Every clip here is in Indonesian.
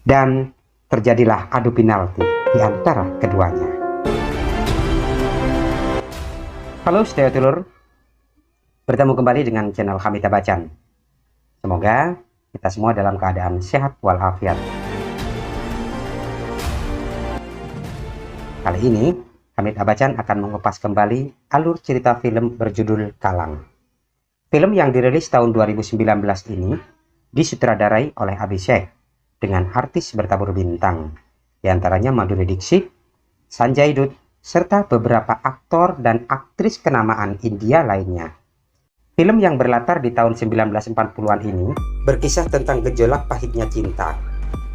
dan terjadilah adu penalti di antara keduanya. Halo sedulur, bertemu kembali dengan channel Hamid Tabacan. Semoga kita semua dalam keadaan sehat walafiat. Kali ini Hamid Tabacan akan mengupas kembali alur cerita film berjudul Kalang. Film yang dirilis tahun 2019 ini disutradarai oleh Abhishek dengan artis bertabur bintang, diantaranya Madhuri Dixit, Sanjay Dutt, serta beberapa aktor dan aktris kenamaan India lainnya. Film yang berlatar di tahun 1940-an ini berkisah tentang gejolak pahitnya cinta,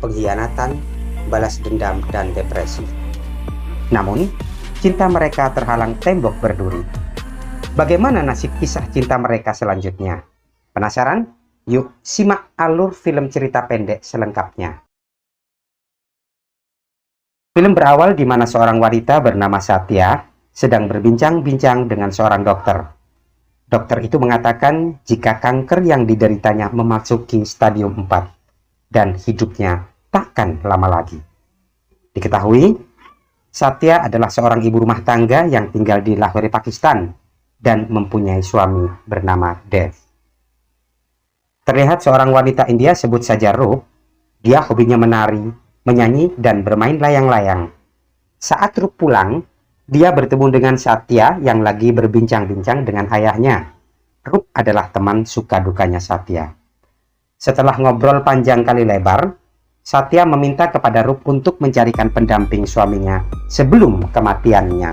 pengkhianatan, balas dendam, dan depresi. Namun, cinta mereka terhalang tembok berduri. Bagaimana nasib kisah cinta mereka selanjutnya? Penasaran? Yuk, simak alur film cerita pendek selengkapnya. Film berawal di mana seorang wanita bernama Satya sedang berbincang-bincang dengan seorang dokter. Dokter itu mengatakan jika kanker yang dideritanya memasuki stadium 4 dan hidupnya takkan lama lagi. Diketahui, Satya adalah seorang ibu rumah tangga yang tinggal di Lahore, Pakistan dan mempunyai suami bernama Dev. Terlihat seorang wanita India, sebut saja Rup. Dia hobinya menari, menyanyi, dan bermain layang-layang. Saat Rup pulang, dia bertemu dengan Satya yang lagi berbincang-bincang dengan ayahnya. Rup adalah teman suka dukanya Satya. Setelah ngobrol panjang kali lebar, Satya meminta kepada Rup untuk mencarikan pendamping suaminya sebelum kematiannya.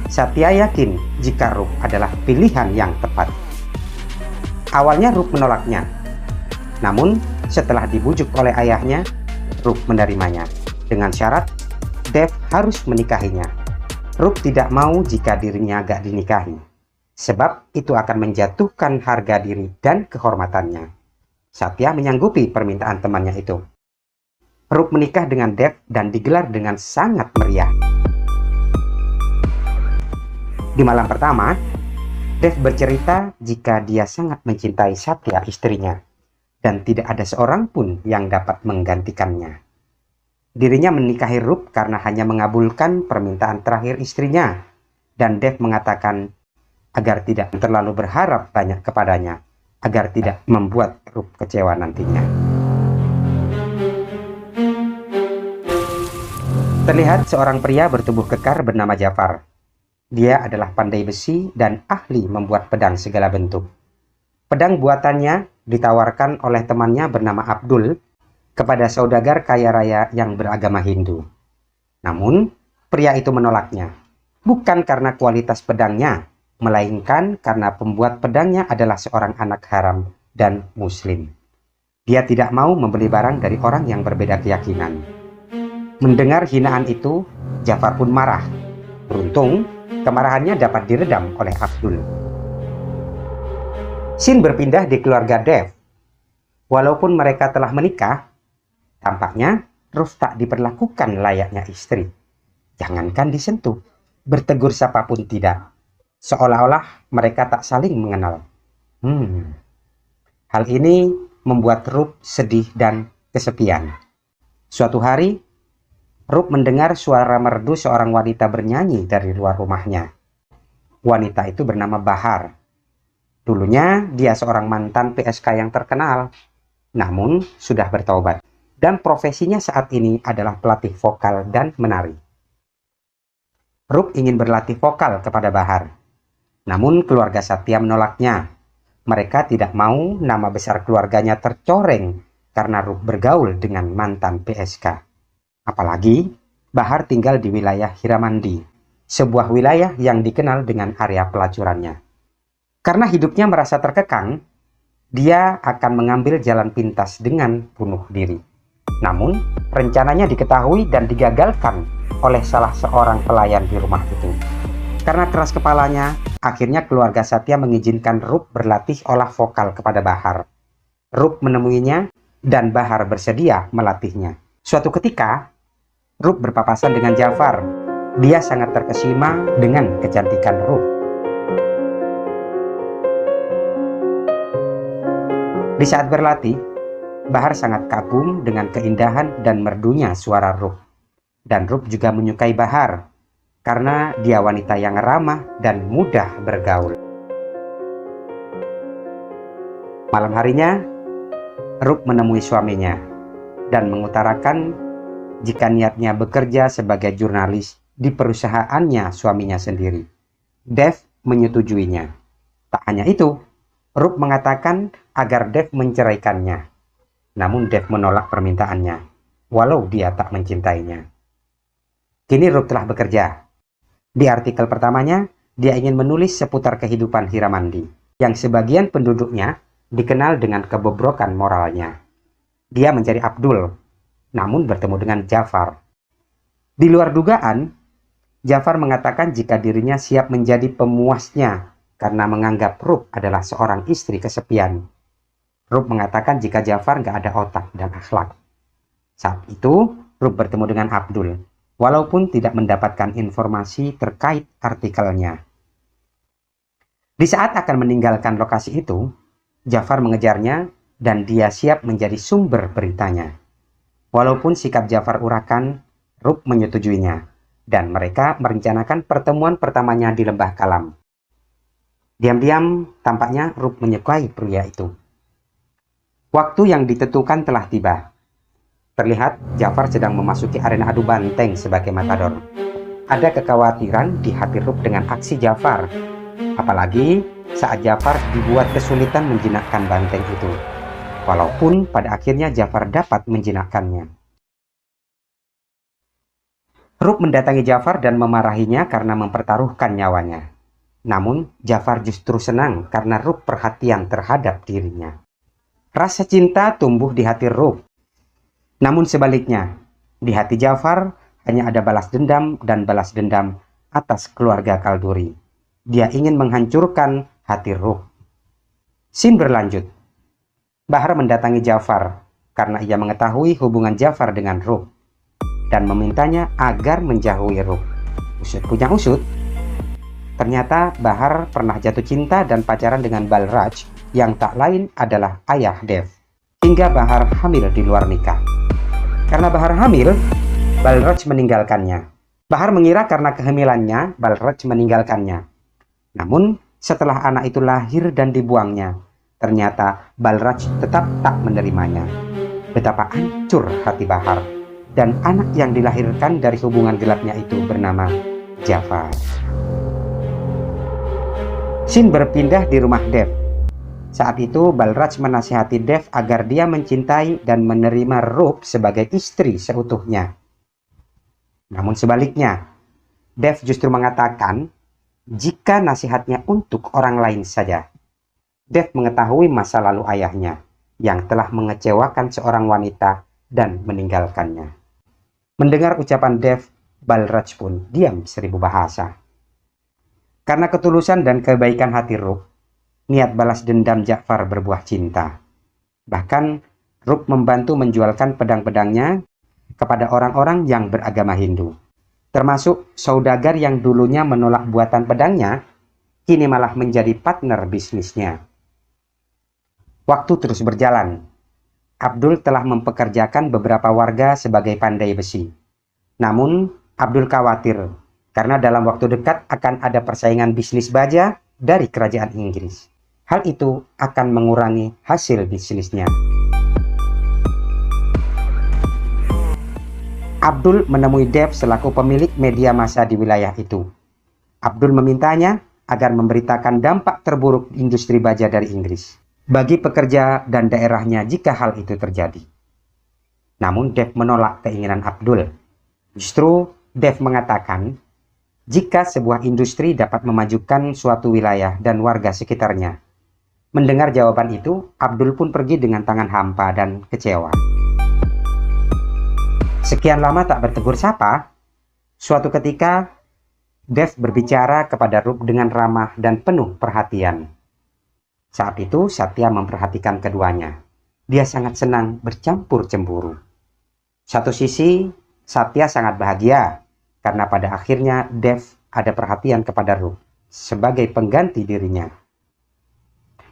Satya yakin jika Rup adalah pilihan yang tepat. Awalnya Rup menolaknya, namun setelah dibujuk oleh ayahnya, Rup menerimanya dengan syarat Dev harus menikahinya. Rup tidak mau jika dirinya gak dinikahi, sebab itu akan menjatuhkan harga diri dan kehormatannya. Satya menyanggupi permintaan temannya itu. Rup menikah dengan Dev dan digelar dengan sangat meriah. Di malam pertama, Dev bercerita jika dia sangat mencintai Satya, istrinya, dan tidak ada seorang pun yang dapat menggantikannya. Dirinya menikahi Rup karena hanya mengabulkan permintaan terakhir istrinya, dan Dev mengatakan agar tidak terlalu berharap banyak kepadanya, agar tidak membuat Rup kecewa nantinya. Terlihat seorang pria bertubuh kekar bernama Jafar. Dia adalah pandai besi dan ahli membuat pedang segala bentuk. Pedang buatannya ditawarkan oleh temannya bernama Abdul kepada saudagar kaya raya yang beragama Hindu. Namun, pria itu menolaknya. Bukan karena kualitas pedangnya, melainkan karena pembuat pedangnya adalah seorang anak haram dan muslim. Dia tidak mau membeli barang dari orang yang berbeda keyakinan. Mendengar hinaan itu, Jafar pun marah. Beruntung, kemarahannya dapat diredam oleh Abdul. Scene berpindah di keluarga Dev. Walaupun mereka telah menikah, tampaknya Rup tak diperlakukan layaknya istri. Jangankan disentuh, bertegur siapapun tidak. Seolah-olah mereka tak saling mengenal. Hal ini membuat Rup sedih dan kesepian. Suatu hari, Rup mendengar suara merdu seorang wanita bernyanyi dari luar rumahnya. Wanita itu bernama Bahar. Dulunya dia seorang mantan PSK yang terkenal, namun sudah bertobat. Dan profesinya saat ini adalah pelatih vokal dan menari. Rup ingin berlatih vokal kepada Bahar. Namun keluarga Satya menolaknya. Mereka tidak mau nama besar keluarganya tercoreng karena Rup bergaul dengan mantan PSK. Apalagi, Bahar tinggal di wilayah Hiramandi, sebuah wilayah yang dikenal dengan area pelacurannya. Karena hidupnya merasa terkekang, dia akan mengambil jalan pintas dengan bunuh diri. Namun, rencananya diketahui dan digagalkan oleh salah seorang pelayan di rumah itu. Karena keras kepalanya, akhirnya keluarga Satya mengizinkan Rup berlatih olah vokal kepada Bahar. Rup menemuinya dan Bahar bersedia melatihnya. Suatu ketika, Rup berpapasan dengan Jafar. Dia sangat terkesima dengan kecantikan Rup. Di saat berlatih, Bahar sangat kagum dengan keindahan dan merdunya suara Rup. Dan Rup juga menyukai Bahar karena dia wanita yang ramah dan mudah bergaul. Malam harinya, Rup menemui suaminya dan mengutarakan jika niatnya bekerja sebagai jurnalis di perusahaannya suaminya sendiri. Dev menyetujuinya. Tak hanya itu, Rup mengatakan agar Dev menceraikannya. Namun Dev menolak permintaannya, walau dia tak mencintainya. Kini Rup telah bekerja. Di artikel pertamanya, dia ingin menulis seputar kehidupan Hiramandi, yang sebagian penduduknya dikenal dengan kebobrokan moralnya. Dia mencari Abdul, namun bertemu dengan Jafar. Di luar dugaan, Jafar mengatakan jika dirinya siap menjadi pemuasnya karena menganggap Rup adalah seorang istri kesepian. Rup mengatakan jika Jafar gak ada otak dan akhlak. Saat itu, Rup bertemu dengan Abdul, walaupun tidak mendapatkan informasi terkait artikelnya. Di saat akan meninggalkan lokasi itu, Jafar mengejarnya dan dia siap menjadi sumber beritanya. Walaupun sikap Jafar urakan, Rup menyetujuinya, dan mereka merencanakan pertemuan pertamanya di Lembah Kalam. Diam-diam, tampaknya Rup menyukai pria itu. Waktu yang ditentukan telah tiba. Terlihat Jafar sedang memasuki arena adu banteng sebagai matador. Ada kekhawatiran di hati Rup dengan aksi Jafar. Apalagi saat Jafar dibuat kesulitan menjinakkan banteng itu. Walaupun pada akhirnya Jafar dapat menjinakkannya. Rup mendatangi Jafar dan memarahinya karena mempertaruhkan nyawanya. Namun Jafar justru senang karena Rup perhatian terhadap dirinya. Rasa cinta tumbuh di hati Rup. Namun sebaliknya, di hati Jafar hanya ada balas dendam dan balas dendam atas keluarga Kalduri. Dia ingin menghancurkan hati Rup. Scene berlanjut. Bahar mendatangi Jafar karena ia mengetahui hubungan Jafar dengan Rup dan memintanya agar menjauhi Rup. Usut punya usut, ternyata Bahar pernah jatuh cinta dan pacaran dengan Balraj yang tak lain adalah ayah Dev. Hingga Bahar hamil di luar nikah. Karena Bahar hamil, Balraj meninggalkannya. Bahar mengira karena kehamilannya, Balraj meninggalkannya. Namun, setelah anak itu lahir dan dibuangnya, ternyata Balraj tetap tak menerimanya. Betapa hancur hati Bahar. Dan anak yang dilahirkan dari hubungan gelapnya itu bernama Jafar. Scene berpindah di rumah Dev. Saat itu Balraj menasihati Dev agar dia mencintai dan menerima Rup sebagai istri seutuhnya. Namun sebaliknya, Dev justru mengatakan jika nasihatnya untuk orang lain saja. Dev mengetahui masa lalu ayahnya yang telah mengecewakan seorang wanita dan meninggalkannya. Mendengar ucapan Dev, Balraj pun diam seribu bahasa. Karena ketulusan dan kebaikan hati Rup, niat balas dendam Jafar berbuah cinta. Bahkan Rup membantu menjualkan pedang-pedangnya kepada orang-orang yang beragama Hindu. Termasuk saudagar yang dulunya menolak buatan pedangnya, kini malah menjadi partner bisnisnya. Waktu terus berjalan. Abdul telah mempekerjakan beberapa warga sebagai pandai besi. Namun, Abdul khawatir karena dalam waktu dekat akan ada persaingan bisnis baja dari kerajaan Inggris. Hal itu akan mengurangi hasil bisnisnya. Abdul menemui Dev selaku pemilik media massa di wilayah itu. Abdul memintanya agar memberitakan dampak terburuk industri baja dari Inggris bagi pekerja dan daerahnya jika hal itu terjadi. Namun Dev menolak keinginan Abdul. Justru Dev mengatakan, jika sebuah industri dapat memajukan suatu wilayah dan warga sekitarnya. Mendengar jawaban itu, Abdul pun pergi dengan tangan hampa dan kecewa. Sekian lama tak bertegur sapa, suatu ketika Dev berbicara kepada Rup dengan ramah dan penuh perhatian. Saat itu Satya memperhatikan keduanya. Dia sangat senang bercampur cemburu. Satu sisi, Satya sangat bahagia karena pada akhirnya Dev ada perhatian kepada Rup sebagai pengganti dirinya.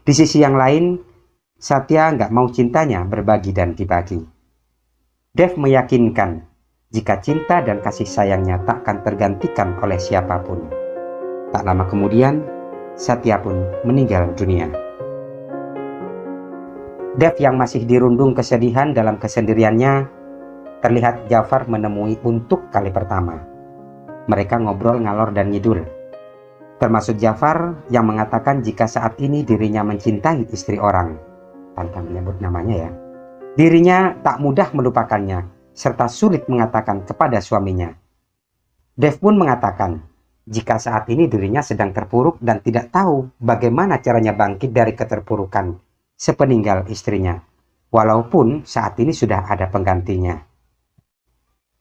Di sisi yang lain, Satya nggak mau cintanya berbagi dan dibagi. Dev meyakinkan jika cinta dan kasih sayangnya tak akan tergantikan oleh siapapun. Tak lama kemudian, Satya pun meninggal dunia. Dev yang masih dirundung kesedihan dalam kesendiriannya, terlihat Jafar menemui untuk kali pertama. Mereka ngobrol ngalor dan ngidul. Termasuk Jafar yang mengatakan jika saat ini dirinya mencintai istri orang, tanpa menyebut namanya ya. Dirinya tak mudah melupakannya, serta sulit mengatakan kepada suaminya. Dev pun mengatakan, jika saat ini dirinya sedang terpuruk dan tidak tahu bagaimana caranya bangkit dari keterpurukan sepeninggal istrinya, walaupun saat ini sudah ada penggantinya.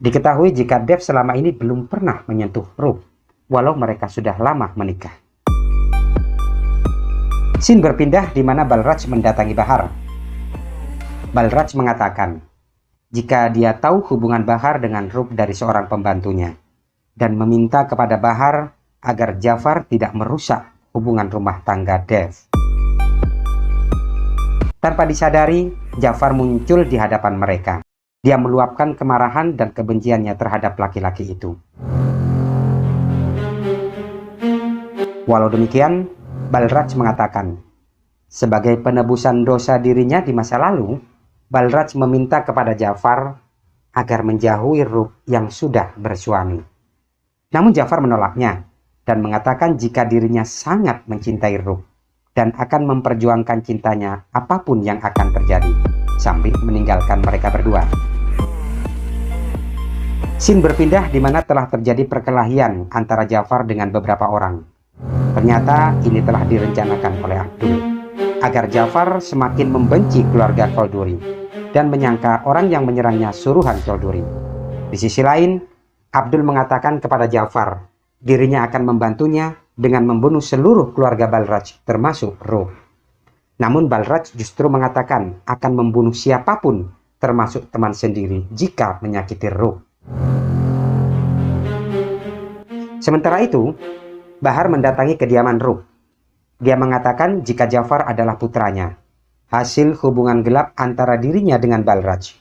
Diketahui jika Dev selama ini belum pernah menyentuh Rup, walau mereka sudah lama menikah. Scene berpindah di mana Balraj mendatangi Bahar. Balraj mengatakan jika dia tahu hubungan Bahar dengan Rup dari seorang pembantunya dan meminta kepada Bahar agar Jafar tidak merusak hubungan rumah tangga Dev. Tanpa disadari, Jafar muncul di hadapan mereka. Dia meluapkan kemarahan dan kebenciannya terhadap laki-laki itu. Walau demikian, Balraj mengatakan, sebagai penebusan dosa dirinya di masa lalu, Balraj meminta kepada Jafar agar menjauhi Rup yang sudah bersuami. Namun Jafar menolaknya dan mengatakan jika dirinya sangat mencintai Rup dan akan memperjuangkan cintanya apapun yang akan terjadi sambil meninggalkan mereka berdua. Scene berpindah di mana telah terjadi perkelahian antara Jafar dengan beberapa orang. Ternyata ini telah direncanakan oleh Abdul agar Jafar semakin membenci keluarga Kolduri dan menyangka orang yang menyerangnya suruhan Kolduri. Di sisi lain, Abdul mengatakan kepada Jafar, dirinya akan membantunya dengan membunuh seluruh keluarga Balraj, termasuk Rup. Namun Balraj justru mengatakan akan membunuh siapapun, termasuk teman sendiri, jika menyakiti Rup. Sementara itu, Bahar mendatangi kediaman Rup. Dia mengatakan jika Jafar adalah putranya, hasil hubungan gelap antara dirinya dengan Balraj.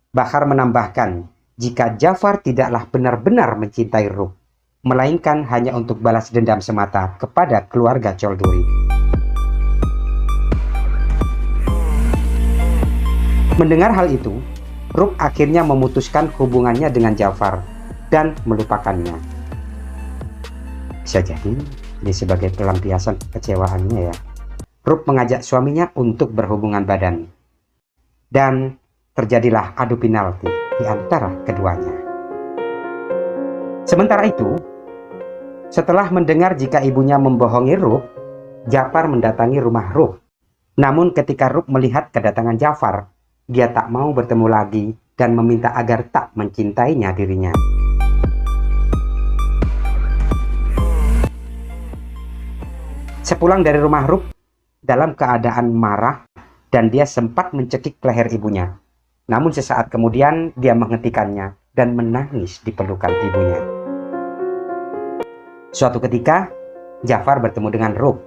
Bahar menambahkan, jika Jafar tidaklah benar-benar mencintai Rup, melainkan hanya untuk balas dendam semata kepada keluarga Cholduri. Mendengar hal itu, Rup akhirnya memutuskan hubungannya dengan Jafar dan melupakannya. Bisa jadi ini sebagai pelampiasan kekecewaannya ya. Rup mengajak suaminya untuk berhubungan badan. Dan terjadilah adu penalti di antara keduanya. Sementara itu, setelah mendengar jika ibunya membohongi Rup, Jafar mendatangi rumah Rup. Namun ketika Rup melihat kedatangan Jafar, dia tak mau bertemu lagi dan meminta agar tak mencintainya dirinya. Sepulang dari rumah Rup, dalam keadaan marah dan dia sempat mencekik leher ibunya. Namun sesaat kemudian dia menghentikannya dan menangis di pelukan ibunya. Suatu ketika, Jafar bertemu dengan Rup.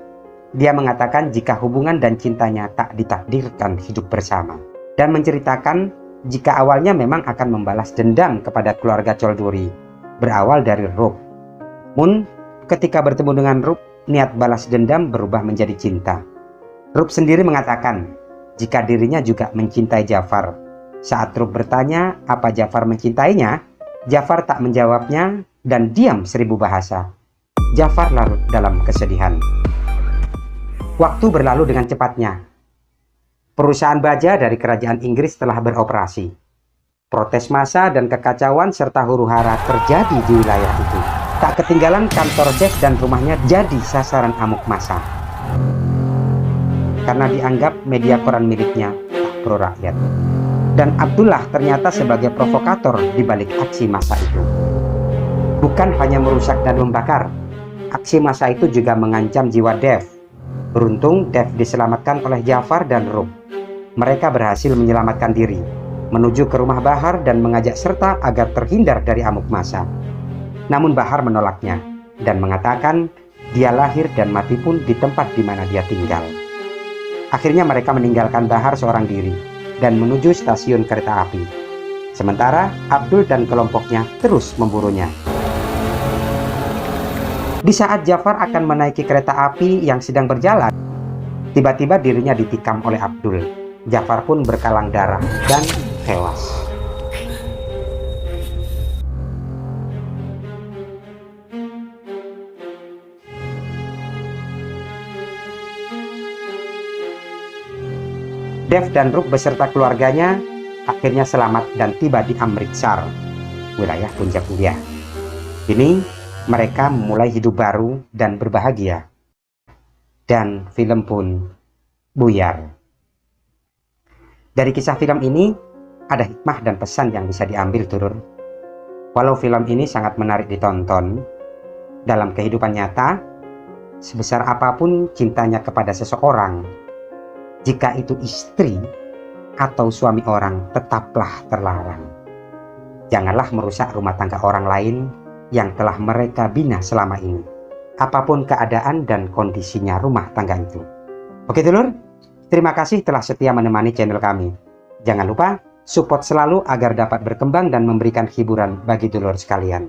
Dia mengatakan jika hubungan dan cintanya tak ditakdirkan hidup bersama. Dan menceritakan jika awalnya memang akan membalas dendam kepada keluarga Cholduri, berawal dari Rup. Namun, ketika bertemu dengan Rup, niat balas dendam berubah menjadi cinta. Rup sendiri mengatakan jika dirinya juga mencintai Jafar. Saat Rup bertanya apa Jafar mencintainya, Jafar tak menjawabnya dan diam 1000 bahasa. Jafar larut dalam kesedihan. Waktu berlalu dengan cepatnya. Perusahaan baja dari kerajaan Inggris telah beroperasi. Protes massa dan kekacauan serta huru-hara terjadi di wilayah itu. Tak ketinggalan kantor Dev dan rumahnya jadi sasaran amuk massa. Karena dianggap media koran miliknya tak pro rakyat. Dan Abdullah ternyata sebagai provokator di balik aksi massa itu. Bukan hanya merusak dan membakar, aksi massa itu juga mengancam jiwa Dev. Beruntung Dev diselamatkan oleh Jafar dan Rup. Mereka berhasil menyelamatkan diri, menuju ke rumah Bahar dan mengajak serta agar terhindar dari amuk massa. Namun Bahar menolaknya dan mengatakan dia lahir dan mati pun di tempat di mana dia tinggal. Akhirnya mereka meninggalkan Bahar seorang diri dan menuju stasiun kereta api. Sementara Abdul dan kelompoknya terus memburunya. Di saat Jafar akan menaiki kereta api yang sedang berjalan, tiba-tiba dirinya ditikam oleh Abdul. Jafar pun berkalang darah dan tewas. Dev dan Ruk beserta keluarganya akhirnya selamat dan tiba di Amritsar, wilayah Punjab India. Kini mereka memulai hidup baru dan berbahagia. Dan film pun buyar. Dari kisah film ini ada hikmah dan pesan yang bisa diambil, Dulur. Walau film ini sangat menarik ditonton, dalam kehidupan nyata, sebesar apapun cintanya kepada seseorang, jika itu istri atau suami orang, tetaplah terlarang. Janganlah merusak rumah tangga orang lain yang telah mereka bina selama ini, apapun keadaan dan kondisinya rumah tangga itu. Oke Dulur, terima kasih telah setia menemani channel kami. Jangan lupa support selalu agar dapat berkembang dan memberikan hiburan bagi dulur sekalian.